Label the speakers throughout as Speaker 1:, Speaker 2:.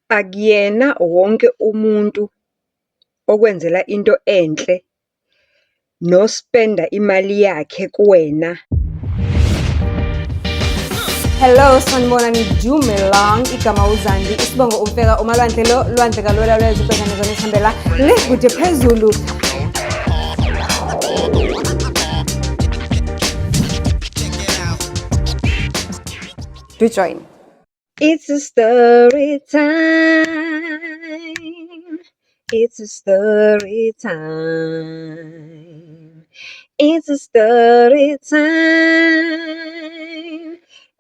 Speaker 1: Akuyena wonke umuntu okwenzela into enhle nospenda imali yakhe kuwena.
Speaker 2: Hello, sanibona nidumelang, igama uZandi, isibongo umfeka umalwandle lo, lwandle kalwela lwezibhekane zona isihambela lekude phezulu. Do join.
Speaker 1: It's a story time. It's a story time. It's a story time.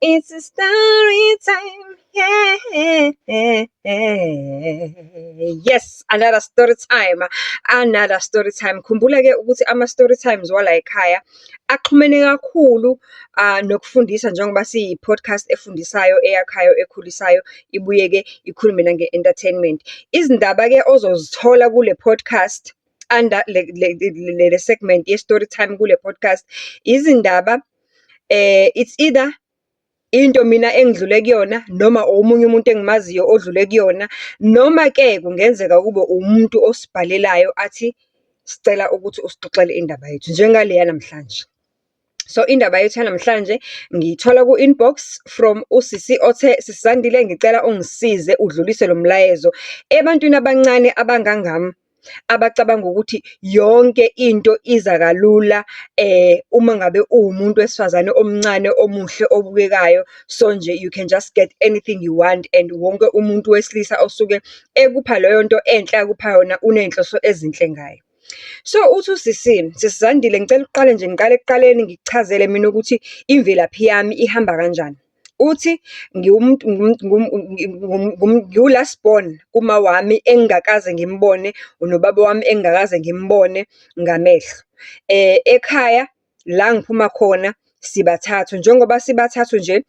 Speaker 1: It's a story time. Yeah. Yes, another story time. Another story time. Khumbula-ke ukuthi ama-story times wala ekhaya axhumene kakhulu nokufundisa, njengoba siyi-podcast efundisayo, eyakhayo, ekhulisayo, ibuye-ke ikhulume nange-entertainment. Izindaba-ke ozozithola kule podcast under le segment ye-story time kule podcast, izindaba it's either into mina engidlule kuyona noma omunye umuntu engimaziyo odlule kuyona, noma-ke kungenzeka kube umuntu osibhalelayo athi sicela ukuthi usixoxele indaba yethu njengaleya namhlanje. So indaba yethu yanamhlanje ngiyithola ku-inbox from usisi othe, Sisandile, ngicela ungisize udlulise lo mlayezo ebantwini abancane abangangami abacabanga ukuthi yonke into iza kalula uma ngabe uwumuntu wesifazane omncane omuhle obukekayo, so nje you can just get anything you want, and wonke umuntu wesilisa osuke ekupha leyo nto enhle akupha yona uney'nhloso ezinhle ngayo. So uthi Sisandile, ngicela uqale nje ngiqale ekuqaleni ngikuchazele mina ukuthi imvelaphi yami ihamba kanjani. Uthi ngiwu-last born kuma wami engingakaze ngimbone, nobaba wami engingakaze ngimbone ngamehlo. Ekhaya la ngiphuma khona sibathathu, njengoba sibathathu nje,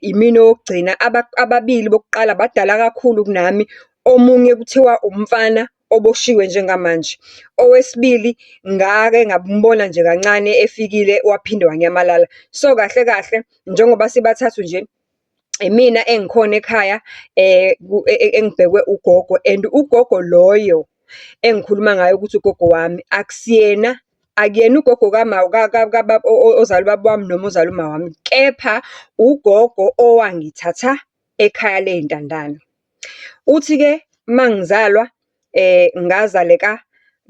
Speaker 1: imina owokugcina, ababili bokuqala badala kakhulu kunami, omunye kuthiwa umfana oboshiwe njengamanje. Owesibili ngake ngambona nje kancane efikile waphinde wanyamalala. So kahle kahle njengoba sibathathu nje, imina engikhona ekhaya engibhekwe ugogo, and ugogo loyo engikhuluma ngayo ukuthi ugogo wami akusiyena, akuyena ugogo ozala ubaba wami noma ozala uma wami, kepha ugogo owangithatha ekhaya ley'ntandane. Uthi-ke mangizalwa ngazaleka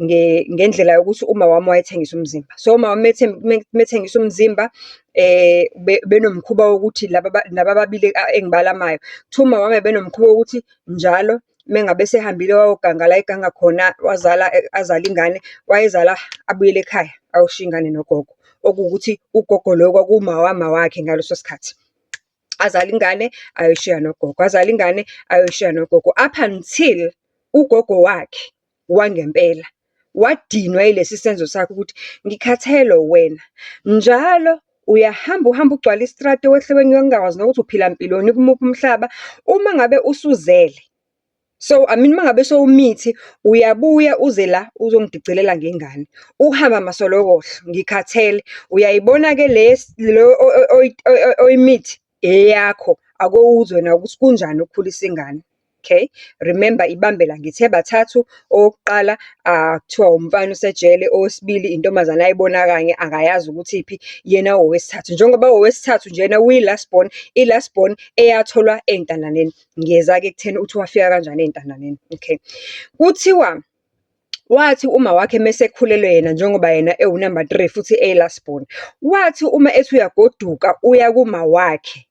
Speaker 1: ngendlela yokuthi uma wami wayethengisa umzimba. So uma wami methengisa umzimba benomkhuba wokuthi laba ababili engibalamayo, kuthiwa uma wami benomkhuba wokuthi njalo mengabe sehambile wayoganga la eganga khona, azala ingane, wayezala abuyele ekhaya ayoshiya ingane nogogo, okuwukuthi ugogo loyo kwakuwumama wakhe ngaleso sikhathi. Azala ingane ayoshiya nogogo, azala ingane ayoshiya nogogo, up until ugogo wakhe wangempela wadinwa yilesi senzo sakhe ukuthi ngikhathele wena, njalo uyahamba ugcwala istrati wehle ngingakwazi nokuthi uphila mpiloni kumuphi umhlaba. Uma ngabe usuzele, so I mean mangabe sowumithi, uyabuya uze la uzongidicilela ngengane, uhamba masolokohlo, ngikhathele. Uyayibona-ke lo oyimithi eyakho, ake uzwe nawe ukuthi kunjani ukukhulisa ingane. Okay, remember, ibambela ngithe bathathu. Owokuqala kuthiwa umfana usejele, owesibili intombazane ayibona kanye akayazi ukuthi iphi, yena owesithathu. Njengoba owesithathu njena uyi-last born, i-last born eyatholwa ey'ntandaneni. Ngiyeza-ke ekutheni uthi wafika kanjani ey'ntandaneni. Okay, kuthiwa wathi uma wakhe mesekhulelwe yena, njengoba yena ewu-number 3 futhi eyi-last born, wathi uma ethi uyagoduka uya kuma wakhe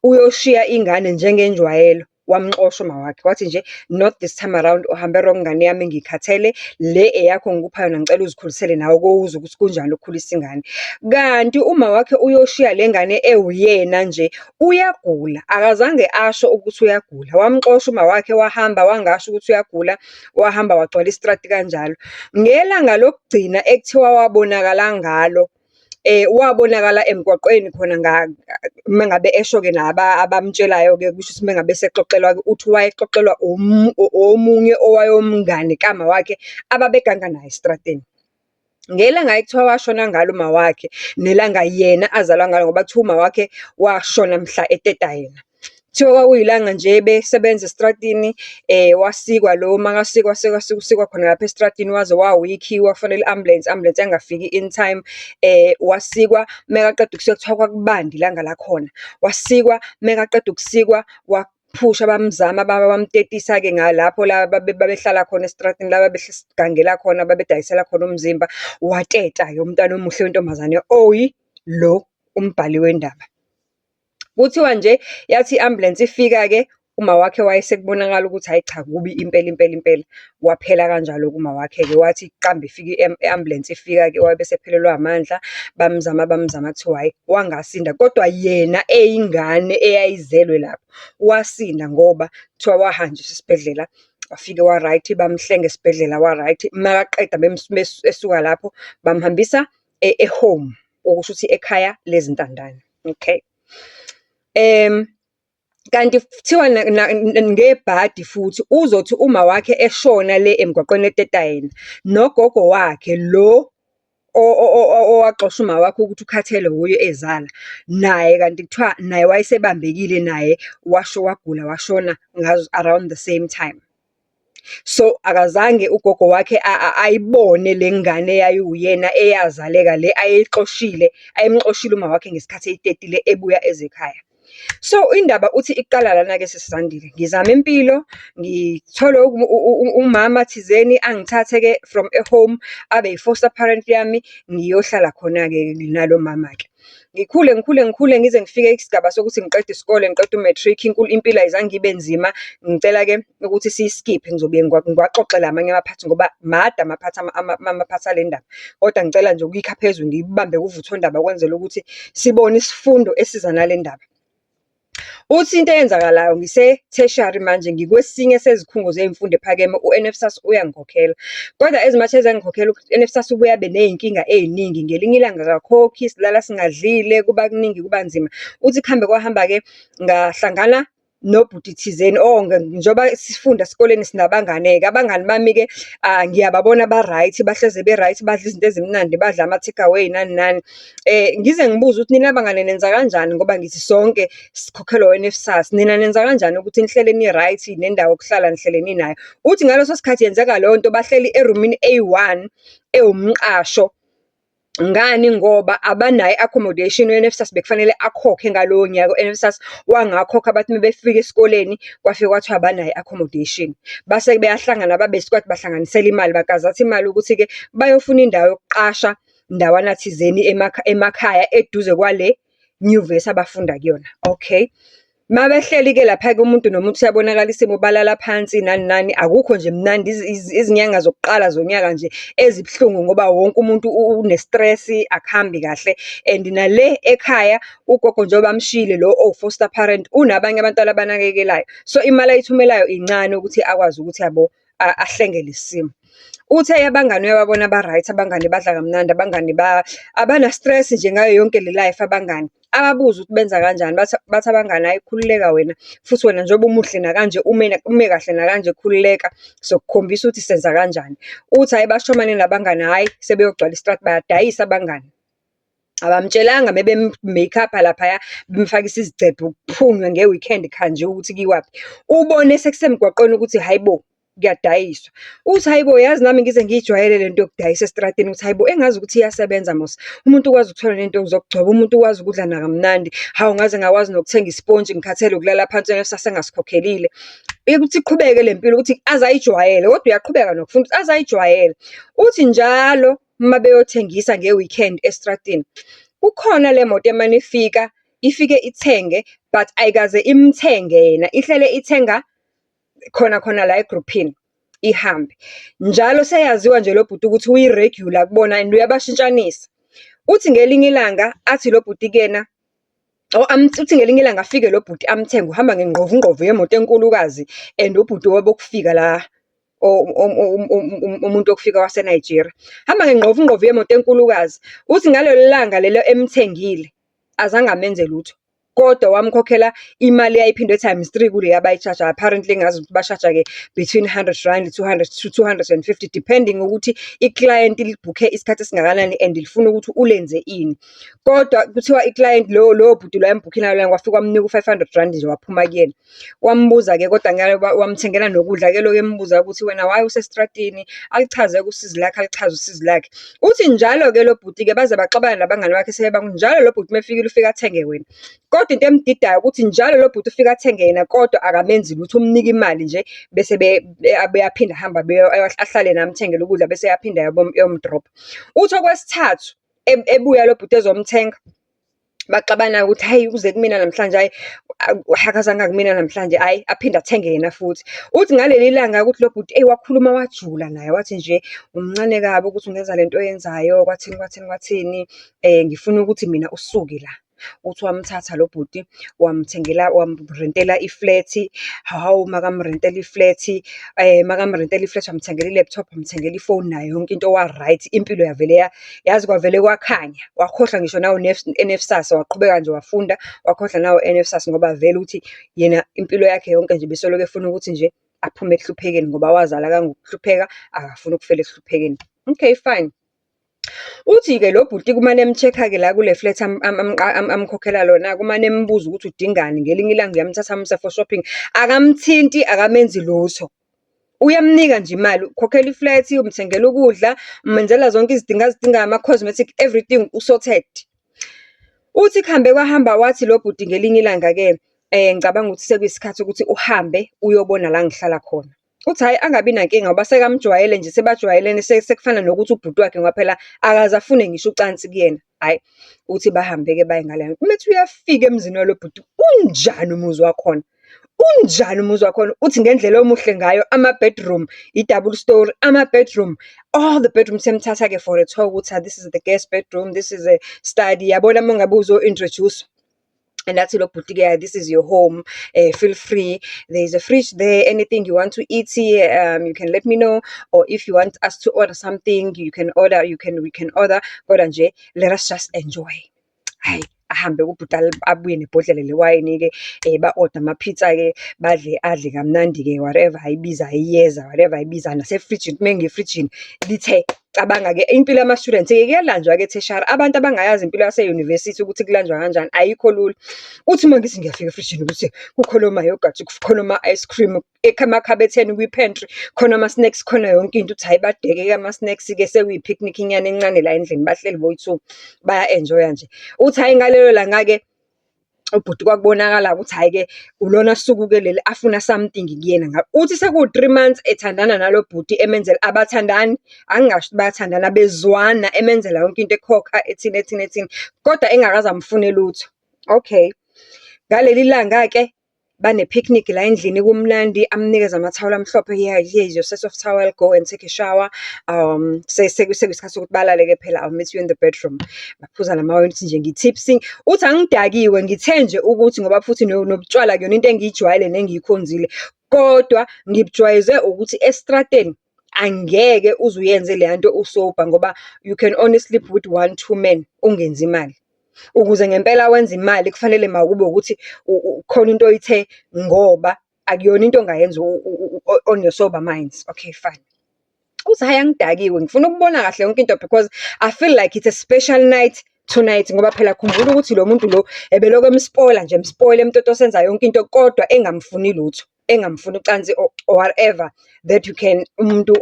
Speaker 1: uyoshiya ingane njengenjwayelo, wamxosha uma wakhe, wathi nje not this time around, uhambe wrong ngane yami, ngikhathele, le eyakho ngikupha yona ngicela uzikhulisele nawe kowuzwe ukuthi kunjani ukukhulisa ingane. Kanti uma wakhe uyoshiya le ngane ewuyena nje, uyagula, akazange asho ukuthi uyagula, wamxosha uma wakhe, wahamba wangasho ukuthi uyagula, wahamba wagcwala istrati kanjalo. Ngelanga lokugcina ekuthiwa wabonakala ngalo, wabonakala emgwaqweni khona mengabe esho-ke abamtshelayo-ke, kusho ukuthi mengabe sexoxelwa-ke, uthi wayexoxelwa omunye owayomngane kama wakhe ababeganga naye estradeni. Ngelanga ekuthiwa washona ngalo uma wakhe, nelanga yena azalwa ngalo, ngoba kuthiwa uma wakhe washona mhla eteta yena. Kuthiwa kwakuyilanga nje besebenza estradini, wasikwa lo, makasikwa khona lapha estradini waze wawikhi, wafonela i-ambulance yangafiki in time. Wasikwa, mekaqeda ukusikwa kuthiwa kwakubanda ilanga lakhona. Wasikwa, mekaqeda ukusikwa waphusha bamzama bamtetisa-ke ngalapho la babehlala khona estradini, la babesigangela khona, babedayisela khona umzimba. Wateta-ke umntwana omuhle wentombazane lo umbhali wendaba. Kuthiwa nje yathi i-ambulance ifika-ke, uma wakhe wayesekubonakala ukuthi hhayi cha, kubi impela. Waphela kanjalo kuma wakhe-ke, wathi qambe ifika i-ambulance ifika-ke, wabe esephelelwa amandla. Bamzama kuthiwa hhayi wangasinda, kodwa yena eyingane eyayizelwe lapho wasinda, ngoba kuthiwa wahanjiswa esibhedlela, wafike wa-right, bamhlenga esibhedlela wa-right. Makaqeda esuka lapho bamhambisa e-home, okusho ukuthi ekhaya lezintandane. Okay. Kanti kuthiwa ngebhadi futhi uzothi uma wakhe eshona le emgwaqweni eteta yena, nogogo wakhe lo owaxosha uma wakhe ukuthi ukhathelwe wuye ezala, naye kanti kuthiwa naye wayesebambekile, naye wagula washona around the same time. So akazange ugogo wakhe ayibone le ngane eyayiwuyena eyazaleka le ayemxoshile uma wakhe ngesikhathi eyitetile ebuya ezekhaya. So indaba uthi iqala lana-ke sesizandile. Ngizama impilo, ngithole umama thizeni angithathe-ke from e-home abe yi-foster parent yami, ngiyohlala khona-ke nalo mama-ke. Ngikhule ngize ngifike isigaba sokuthi ngiqede isikole, ngiqede u-matric, impilo ayizange ibe nzima. Ngicela-ke ukuthi siyiskiphe, ngizobuye ngiwaxoxele amanye amaphathi ngoba made amaphathi ale ndaba. Kodwa ngicela nje ukuyikha phezulu, ngiyibambe kuvuthondaba ukwenzela ukuthi sibone isifundo esiza nale ndaba. Uthi into eyenzakalayo, ngise-tertiary manje, ngikwesinye sezikhungo zey'mfundo ephakeme, u-NSFAS uyangikhokhela. Kodwa as much as angikhokhela, u-NSFAS ubuye abe ney'nkinga ey'ningi. Ngelinye ilanga akakhokhi, silala singadlile, kuba kuningi, kuba nzima. Uthi kuhambe kwahamba-ke ngahlangana nobhuti thizeni, njengoba sifunda esikoleni sinabangane-ke, abangani bami-ke ngiyababona ba-right, bahleze be-right, badla izinto ezimnandi, badla ama-takeaway nani. Ngize ngibuze ukuthi nina bangane nenza kanjani, ngoba ngithi sonke sikhokhelwa u-NSFAS, nina nenza kanjani ukuthi nihlele ni-right, nendawo yokuhlala nihlele ninayo. Uthi ngaleso sikhathi yenzeka leyo nto, bahleli erumini A1 ewumqasho. Ngani? Ngoba abanayo i-accommodation, u-NSFAS bekufanele akhokhe ngalowo nyaka. U-NSFAS wangakhokha, bathi mebefika esikoleni kwafike kwathiwa abanayo i-accommodation. Base beyahlangana babe-squad, bahlanganisela imali, bagazathi imali ukuthi-ke bayofuna indawo yokuqasha ndawana thizeni emakhaya eduze kwale nyuvesi abafunda kuyona. Okay. Mabehleli-ke lapha-ke umuntu nomuntu uyabonakala isimo, balala phansi nani. Akukho nje mnandi, izinyanga zokuqala zonyaka nje ezibuhlungu, ngoba wonke umuntu une-stress, akuhambi kahle. And nale ekhaya ugogo njengoba bamshiyile lo foster parent, unabanye abantwana abanakekelayo. So imali ayithumelayo incane ukuthi akwazi ukuthi ahlenge lesi simo. Uthe abangani uyababona ba-right, abangani badla kamnandi, abangani abana-stress nje ngayo yonke le life. Abangani ababuza ukuthi benza kanjani, bathi abangani, hayi khululeka wena, futhi wena njengoba umuhle nakanje, ume kahle nakanje, khululeka, sokukhombisa ukuthi senza kanjani. Uthi hayi bashomane nabangani, hhayi sebeyogcwala istrati, bayadayisa abangani. Abamtshelanga mebe-make-up-a laphaya, bemfakisa izigcebhe, kuphunywe nge-weekend khanje ukuthi kiwaphi. Ubone sekusemgwaqweni ukuthi hayi bo, kuyadayiswa. Uthi hayi bo, yazi nami ngize ngiyijwayele le nto yokudayisa estradini. Uthi hayi bo, engazi ukuthi iyasebenza mos. Umuntu ukwazi ukuthola lento zokugcoba, umuntu ukwazi ukudla nakamnandi. Hawu, ngaze ngakwazi nokuthenga isponji, ngikhathele ukulala phansi, u-NSFAS engasikhokhelile. Ukuthi iqhubeke le mpilo, ukuthi azayijwayele, kodwa uyaqhubeka nokufunda ukuthi azayijwayele. Uthi njalo uma beyothengisa nge-weekend estradini, kukhona le moto emane ifike ithenge, but ayikaze imthenge yena, ihlele ithenga khona la egruphini, ihambe njalo. Seyaziwa nje lo bhuti ukuthi uyi-regular kubona and uyabashintshanisa. Uthi ngelinye ilanga athi lo bhuti kena, uthi ngelinye ilanga afike lo bhuti amthenge, uhamba ngengqovungqovu yemoto enkulukazi, and ubhuti wabokufika la umuntu okufika waseNigeria, hamba ngengqovungqovu yemoto enkulukazi. Uthi ngalelo langa lelo emthengile azange amenze lutho, kodwa wamkhokhela imali eyayiphindwe times 3 kule abayicharge. Apparently ngazi ukuthi bashaja-ke between 100 rand, 200 to 250 depending ukuthi i-client libhukhe isikhathi esingakanani and lifuna ukuthi ulenze ini. Kodwa kuthiwa i-client lo bhuti lo ayembhukhile nayo wafika wamnika u-500 rand nje waphuma kuyena. Wambuza-ke kodwa ngeke wamthengela nokudla-ke lo embuza ukuthi wena why usestradini, alichaze usizi lakhe, alichaze usizi lakhe. Uthi njalo-ke lo bhuti-ke baze baxabana nabangani bakhe sebebangu njalo lo bhuti mefikile ufika athenge wena. Kodwa into emdidayo ukuthi njalo lo bhuti ufika athenge yena kodwa akamenzi lutho, umnika imali nje bese beyaphinda hamba ahlale namthengele ukudla bese yaphinda yomdrop. Uthi okwesithathu ebuya lo bhuti ezomthenga baxabana ukuthi hayi uze kumina namhlanje, hayi hakazange kumina namhlanje, hayi aphinde athenge yena futhi. Uthi ngaleli langa ukuthi lo bhuti wakhuluma wajula naye wathi nje umncane kabi ukuthi ungenza lento oyenzayo kwathini ngifuna ukuthi mina usuke la. Uthi wamthatha lo bhuti wamrentela iflethi. Hawu makamrentela iflethi, makamrentela iflethi wamthengela i-laptop, wamthengela ifoni nayo yonke into wa-right. Impilo yavele yazi kwavele kwakhanya, wakhohlwa ngisho nawo NSFAS, waqhubeka nje wafunda, wakhohlwa nawo NSFAS ngoba vele ukuthi yena impilo yakhe yonke nje besoloko efuna ukuthi nje aphume ekuhluphekeni ngoba wazala kangokuhlupheka, akafuna ukufela ekuhluphekeni. Okay, fine. Uthi-ke lo bhuti kumane emcheck-a-ke la kule flat amkhokhela lona, kumane embuza ukuthi udingani. Ngelinye ilanga uyamthatha amuse for shopping, akamthinti, akamenzi lutho. Uyamnika nje imali, ukhokhela iflat, umthengela ukudla, umenzela zonke izidingo azidingayo, ama-cosmetic, everything usorted. Uthi kuhambe kwahamba wathi lo bhuti ngelinye ilanga-ke ngicabanga ukuthi sekuyisikhathi ukuthi uhambe uyobona la ngihlala khona. Uthi hayi angabi nankinga ngoba sekamjwayele nje, sebajwayelene, sekufana nokuthi ubhuti wakhe ngoba phela akaze afune ngisho ucansi kuyena. Hayi, uthi bahambe-ke baye ngala. Umethi uyafika emzini walo bhuti, unjani umuzi wakhona? Unjani umuzi wakhona? Uthi ngendlela omuhle ngayo, ama-bedroom, i-double story, ama-bedroom, all the bedrooms semthatha-ke for a tour ukuthi this is the guest bedroom, this is a study. Yabona uma ngabe uzo-introduce. And that's lo bhuti-ke, this is your home, feel free, there's a fridge there, anything you want to eat here, you can let me know, or if you want us to order something, you can order, we can order, kodwa nje let us just enjoy. Hayi, ahambe ubhuti abuye nebhodlela lewayini-ke, ba-order ama-pizza-ke, adle kamnandi-ke, whatever ayibiza ayiyeza, whatever ayibiza nasefrijini, uma ngefrijini lithe cabanga-ke impilo yama-students-ke kuyalanjwa-ke tertiary. Abantu abangayazi impilo yase-university ukuthi kulanjwa kanjani ayikho lula. Uthi uma ngithi ngiyafika efrijini ukuthi kukhona oma-yogurt, kukhona ama-ice cream, emakhabetheni kwi-pantry, khona ama-snacks, khona yonke into. Uthi hayi badeke-ke ama-snacks-ke sekuyi-picnic inyana encane la endlini, bahleli boyi-2 baya-enjoya nje. Uthi hayi ngalelo langa-ke ubhuti kwakubonakala ukuthi hayi-ke ulona suku-ke leli afuna something kuyena. Uthi seku-3 months ethandana nalo bhuti, emenzela abathandani, angingasho bayathandana, bezwana, emenzela yonke into, ekhokha ethini, kodwa engakaze amfune lutho. Okay, ngaleli langa-ke bane-picnic la endlini, kumnandi, amnikeza amathawula amhlophe, here's your set of towel, go and take a shower. Sekuyisikhathi sokuthi balale-ke phela, I'll meet you in the bedroom. Baphuza namawayini ukuthi nje ngi-tipsing. Uthi angidakiwe, ngithe nje ukuthi ngoba futhi nobutshwala kuyona into engiyijwayele nengiyikhonzile, kodwa ngibujwayeze ukuthi estradeni angeke uze uyenze le nto usober ngoba you can only sleep with 1-2 men ungenzi imali. Ukuze ngempela wenza imali kufanele makube ukuthi khona into oyithe ngoba akuyona into ongayenza on your sober minds. Okay, fine. Uthi hayi angidakiwe, ngifuna ukubona kahle yonke into because I feel like it's a special night tonight ngoba phela khumbula ukuthi lo muntu lo ebeloko emspoila nje, emspoila emntoto senza yonke into kodwa engamfuni lutho, engamfuni ucansi or whatever that you can umuntu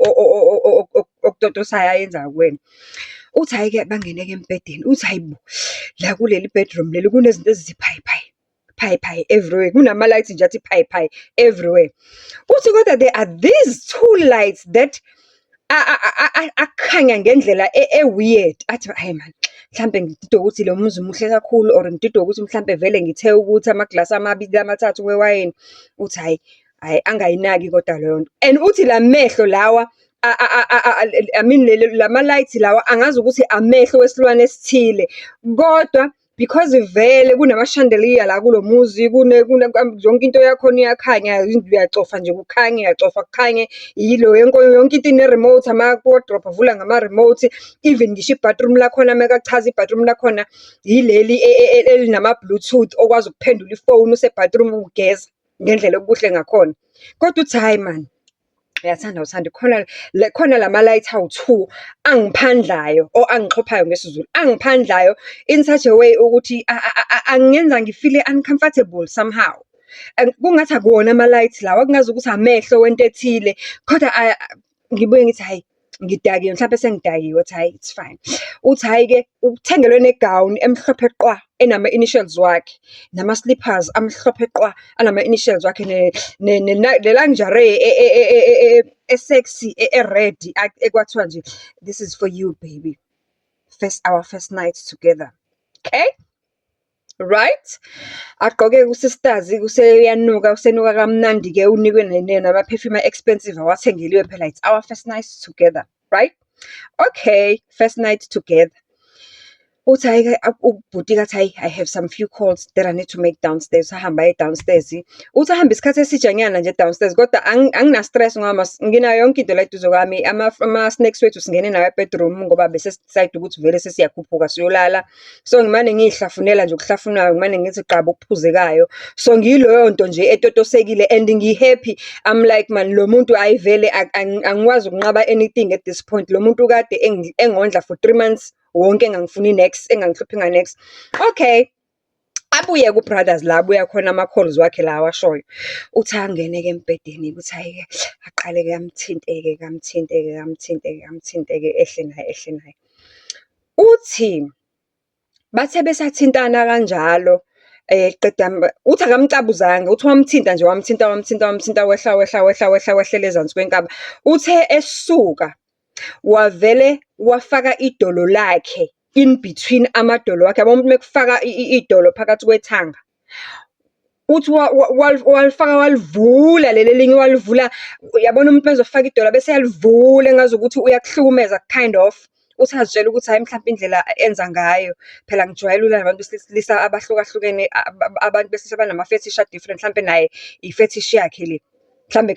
Speaker 1: okutotosayo ayenza kuwena. Uthi hayi-ke bangene-ke embhedeni. Uthi hayibo, la kuleli bedroom leli kunezinto eziphayi everywhere, kunama-lights nje athi phayi everywhere. Uthi kodwa there are these 2 lights that akhanya ngendlela e-weird. Athi hayi man, mhlampe ngididwa ukuthi lo muzi muhle kakhulu, or ngididwa ukuthi mhlampe vele ngithe ukuthi amaglasi amabili amathathu wewayini. Uthi hayi angayinaki kodwa leyo nto. And uthi la mehlo lawa I mean lama lights lawa angazi ukuthi amehlo wesilwane esithile, kodwa because vele kunamashandeliya la kulo muzi yonke into yakhona iyakhanya, uyacofa nje kukhanye, uyacofa kukhanye, yilo yonke into ine-remote, ama-wardrobe avula ngama-remote, even ngisho i-bathroom lakhona mekachaza i-bathroom lakhona yileli elinama-bluetooth okwazi ukuphendula ifoni use-bathroom ugeza ngendlela okuhle ngakhona. Kodwa uthi hhayi man, uyathanda uthando, khona lama-light awu-2 angiphandlayo or angixhophayo ngesiZulu, angiphandlayo in such a way ukuthi angenza ngifile uncomfortable somehow. Kungathi akuwona ama-light lawa, kungazi ukuthi amehlo wento ethile, kodwa ngibuye ngithi hhayi, ngidakiwe, mhlampe sengidakiwe, uthi hhayi, it's fine. Uthi hhayi-ke, uthengelwe negawuni emhlophe qwa enama-initials wakhe, nama-slippers amhlophe qwa anama-initials wakhe, ne-lingerie e-sexy, e-red, ekwathiwa nje, this is for you baby, our first night together. Okay, right? Agqoke kusisitazi, useyanuka, usenuka kamnandi-ke, unikwe nama-perfume expensive awathengeliwe phela, it's our first night together, right? Okay, first night together. Uthi hhayi-ke, ubhuti-ke athi hhayi, I have some few calls that I need to make downstairs. Ahamba aye downstairs. Uthi ahamba isikhathi esijanyana nje downstairs, kodwa angina-stress ngoba nginayo yonke into la eduze kwami, ama-snacks wethu singene nawo e-bedroom ngoba bese decide ukuthi vele sesiyakhuphuka siyolala. So ngimane ngiyihlafunela nje okuhlafunayo, ngimane ngithi gqaba okuphuzekayo. So ngiyiloyo nto nje etotosekile and ngi-happy. I'm like man, lo muntu ayi vele angikwazi ukunqaba anything at this point. Lo muntu kade engondla for 3 months. Wonke engangifuni next, engangihluphi nga-next. Okay, abuye ku-Brothers la, abuya khona ama-calls wakhe la awashoyo. Uthi angene-ke embhedeni, uthi hhayi-ke, aqale-ke kamthinte-ke, ehle naye. Uthi, bathe besathintana kanjalo, qeda, uthi akamcabuzanga, uthi wamthinta nje, wamthinta, wehlela ezansi kwenkaba. Uthe esuka, wavele wafaka idolo lakhe in between amadolo wakhe. Yabona umuntu mekufaka idolo phakathi kwethanga, uthi walifaka, walivula leli elinye, walivula. Yabona umuntu mezofaka idolo bese yalivula engazi ukuthi uyakuhlukumeza kind of. Uthi azitshela ukuthi hayi mhlawumbe indlela enza ngayo, phela ngijwayele ulala nabantu besilisa abahlukahlukene, abantu besilisa abanama-fetish different, mhlawumbe naye i-fetish yakhe le, mhlambe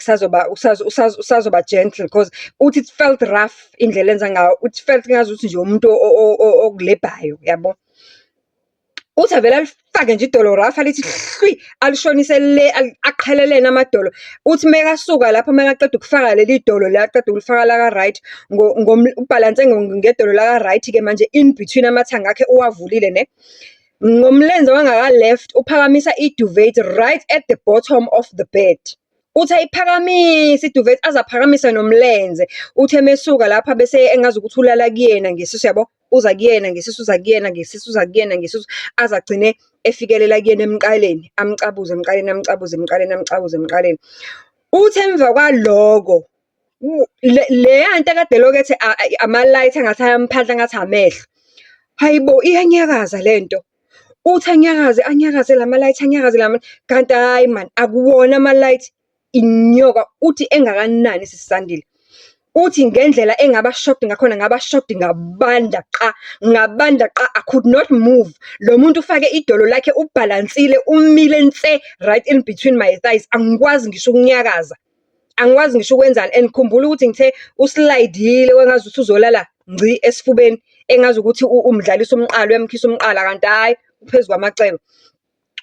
Speaker 1: usazoba gentle, because uthi it felt rough indlela enza ngayo, uthi felt ngazi ukuthi nje umuntu okulebhayo, yabo. Uthi avele alifake nje idolo rough, alithi hlwi, alishonise le, aqhelelene amadolo. Uthi mekasuka lapho, mekaqeda ukufaka leli idolo la, aqeda ukulifaka la ka-right, ubhalanse ngedolo la ka-right-ke manje in between amathanga akhe uwavulile ne. Ngomlenze wangaka-left uphakamisa i-duvet right at the bottom of the bed. Uthi ayiphakamisa iduvet azaphakamisa nomlenze. Uthi emesuka lapha bese engazi ukuthi ulala kuyena ngesisu, yabo, uza kuyena ngesisu, uza kuyena ngesisu, uza kuyena ngesisu, azagcine efikelela kuyena emqaleni, amcabuze emqaleni. Uthi emva kwaloko, leya nto kade lokethe ama-light angathi ayamphandla ngathi amehlo, hayibo, iyanyakaza lento. Uthi anyakaze lama-light, kanti hayi man, akuwona ama-light, inyoka. Uthi engakanani sisandile, uthi ngendlela engaba shocked ngakhona, ngaba shocked ngabanda qa, I could not move. Lo muntu ufake idolo lakhe, ubhalansile, umile nse right in between my thighs. Angikwazi ngisho ukunyakaza, angikwazi ngisho ukwenzani. And khumbula ukuthi ngithe uslidile, wengazi ukuthi uzolala ngci esifubeni, engazi ukuthi umdlalisa umqalo, uyamkhisa umqala, kanti hayi uphezu kwamacebo.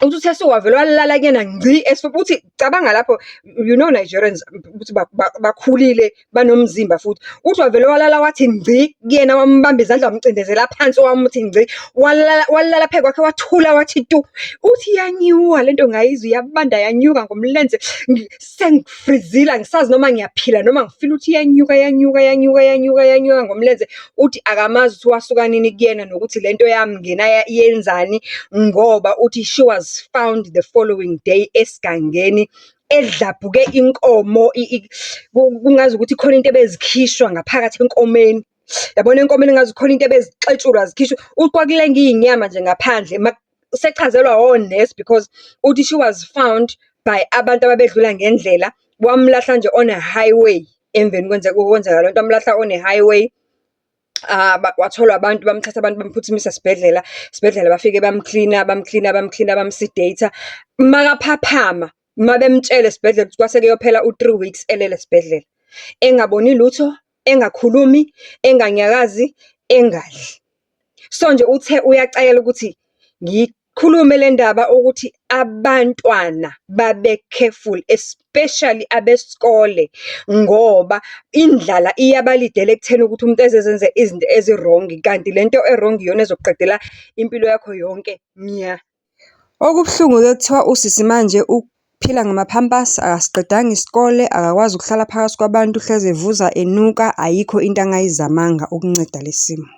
Speaker 1: Uthi uthe suwavele walala kuyena ngci esifubeni. Uthi cabanga lapho, you know Nigerians ukuthi bakhulile, banomzimba futhi. Uthi wavele walala wathi ngci kuyena, wambamba izandla, wamcindezela phansi, wamuthi ngci, walala phezu kwakhe, wathula wathi tu. Uthi yanyuka lento, ngayizwa iyabanda, yanyuka ngomlenze, sengifrizile, angisazi noma ngiyaphila noma ngifila ukuthi yanyuka ngomlenze. Uthi akamazi ukuthi wasuka nini kuyena nokuthi lento yami ngena yenzani, ngoba uthi she was found the following day esigangeni edlabhuke inkomo, kungazi ukuthi khona into ebezikhishwa ngaphakathi enkomeni. Yabona enkomeni ngazi khona into ebezixetshulwa zikhishwa, ukwakule ngiyinyama nje ngaphandle. Sechazelwa onesi because uthi she was found by abantu ababedlula ngendlela, wamlahla nje on a highway. Emveni kwenzeka lonto, amlahla on a highway. Watholwa abantu, bamthatha abantu bamphuthumise esibhedlela bafike bamklina, bamsedata. Makaphaphama, mabemtshela esibhedlela ukuthi kwase kuyophela u-3 weeks elele esibhedlela. Engaboni lutho, engakhulumi, enganyakazi, engadli. So nje uthe uyacela ukuthi ngikhulume le ndaba ukuthi abantwana babe careful, especially abesikole, ngoba indlala iyabalidela ekutheni ukuthi umuntu ezezenze izinto ezi-wrong, kanti lento e-wrong iyona ezokuqedela impilo yakho yonke nya.
Speaker 2: Okubuhlungu-ke kuthiwa usisi manje uphila ngama-pampers, akasiqedanga isikole, akakwazi ukuhlala phakathi kwabantu, hleze evuza enuka, ayikho into angayizamanga ukunceda le simo.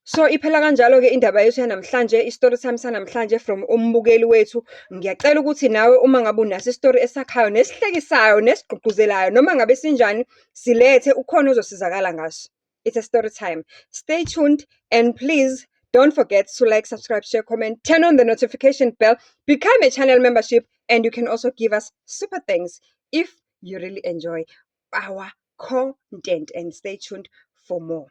Speaker 1: So iphela kanjalo-ke indaba yethu yanamhlanje, isitori sami sanamhlanje from umbukeli wethu. Ngiyacela ukuthi nawe uma ngabe unaso isitori esakhayo, nesihlekisayo, nesigqugquzelayo, noma ngabe sinjani, silethe, ukhona ozosizakala ngaso. It's a story time. Stay tuned and please don't forget to like, subscribe, share, comment, turn on the notification bell, become a channel membership, and you can also give us super thanks if you really enjoy our content, and stay tuned for more.